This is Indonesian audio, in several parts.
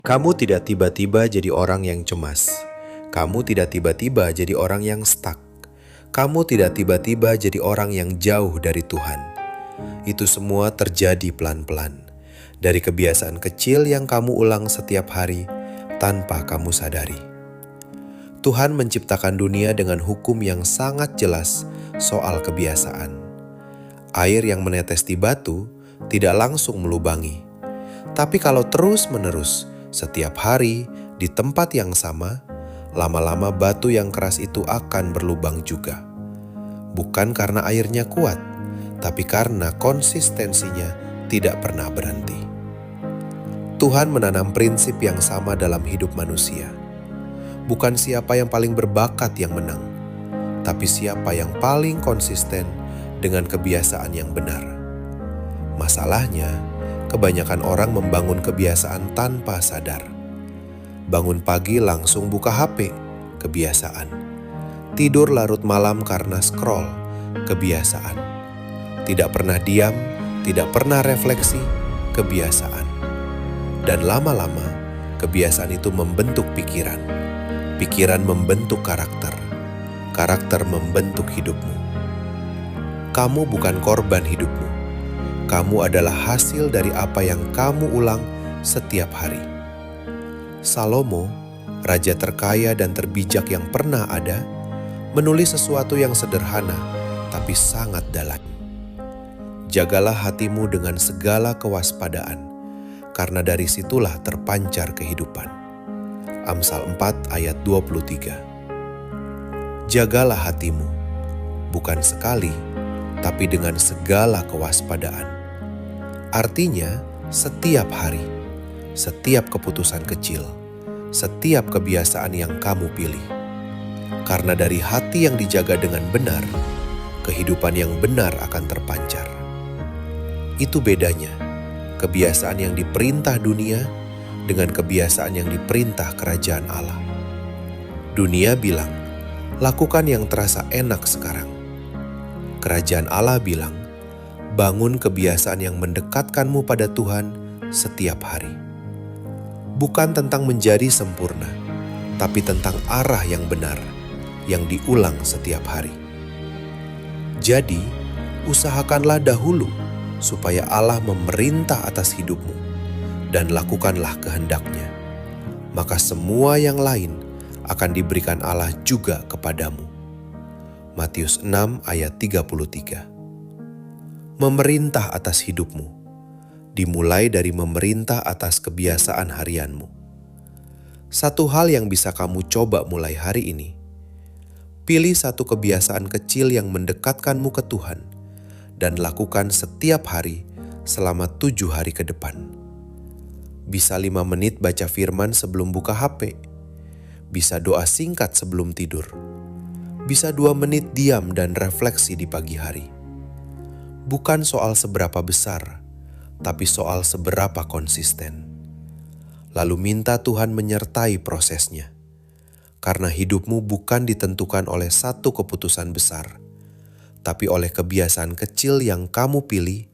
Kamu tidak tiba-tiba jadi orang yang cemas. Kamu tidak tiba-tiba jadi orang yang stuck. Kamu tidak tiba-tiba jadi orang yang jauh dari Tuhan. Itu semua terjadi pelan-pelan. Dari kebiasaan kecil yang kamu ulang setiap hari tanpa kamu sadari. Tuhan menciptakan dunia dengan hukum yang sangat jelas soal kebiasaan. Air yang menetes di batu tidak langsung melubangi. Tapi kalau terus-menerus setiap hari di tempat yang sama, lama-lama batu yang keras itu akan berlubang juga. Bukan karena airnya kuat, tapi karena konsistensinya tidak pernah berhenti. Tuhan menanam prinsip yang sama dalam hidup manusia. Bukan siapa yang paling berbakat yang menang, tapi siapa yang paling konsisten dengan kebiasaan yang benar. Masalahnya, kebanyakan orang membangun kebiasaan tanpa sadar. Bangun pagi langsung buka HP, kebiasaan. Tidur larut malam karena scroll, kebiasaan. Tidak pernah diam, tidak pernah refleksi, kebiasaan. Dan lama-lama, kebiasaan itu membentuk pikiran. Pikiran membentuk karakter. Karakter membentuk hidupmu. Kamu bukan korban hidupmu. Kamu adalah hasil dari apa yang kamu ulang setiap hari. Salomo, raja terkaya dan terbijak yang pernah ada, menulis sesuatu yang sederhana tapi sangat dalam. Jagalah hatimu dengan segala kewaspadaan, karena dari situlah terpancar kehidupan. Amsal 4 ayat 23. Jagalah hatimu, bukan sekali, tapi dengan segala kewaspadaan. Artinya, setiap hari, setiap keputusan kecil, setiap kebiasaan yang kamu pilih. Karena dari hati yang dijaga dengan benar, kehidupan yang benar akan terpancar. Itu bedanya, kebiasaan yang diperintah dunia dengan kebiasaan yang diperintah kerajaan Allah. Dunia bilang, lakukan yang terasa enak sekarang. Kerajaan Allah bilang, bangun kebiasaan yang mendekatkanmu pada Tuhan setiap hari. Bukan tentang menjadi sempurna, tapi tentang arah yang benar, yang diulang setiap hari. Jadi, usahakanlah dahulu supaya Allah memerintah atas hidupmu, dan lakukanlah kehendak-Nya. Maka semua yang lain akan diberikan Allah juga kepadamu. Matius 6 ayat 33. Memerintah atas hidupmu, dimulai dari memerintah atas kebiasaan harianmu. Satu hal yang bisa kamu coba mulai hari ini, pilih satu kebiasaan kecil yang mendekatkanmu ke Tuhan dan lakukan setiap hari selama 7 hari ke depan. Bisa 5 menit baca firman sebelum buka HP, bisa doa singkat sebelum tidur, bisa 2 menit diam dan refleksi di pagi hari. Bukan soal seberapa besar, tapi soal seberapa konsisten. Lalu minta Tuhan menyertai prosesnya. Karena hidupmu bukan ditentukan oleh satu keputusan besar, tapi oleh kebiasaan kecil yang kamu pilih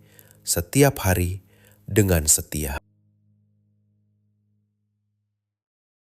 setiap hari dengan setia.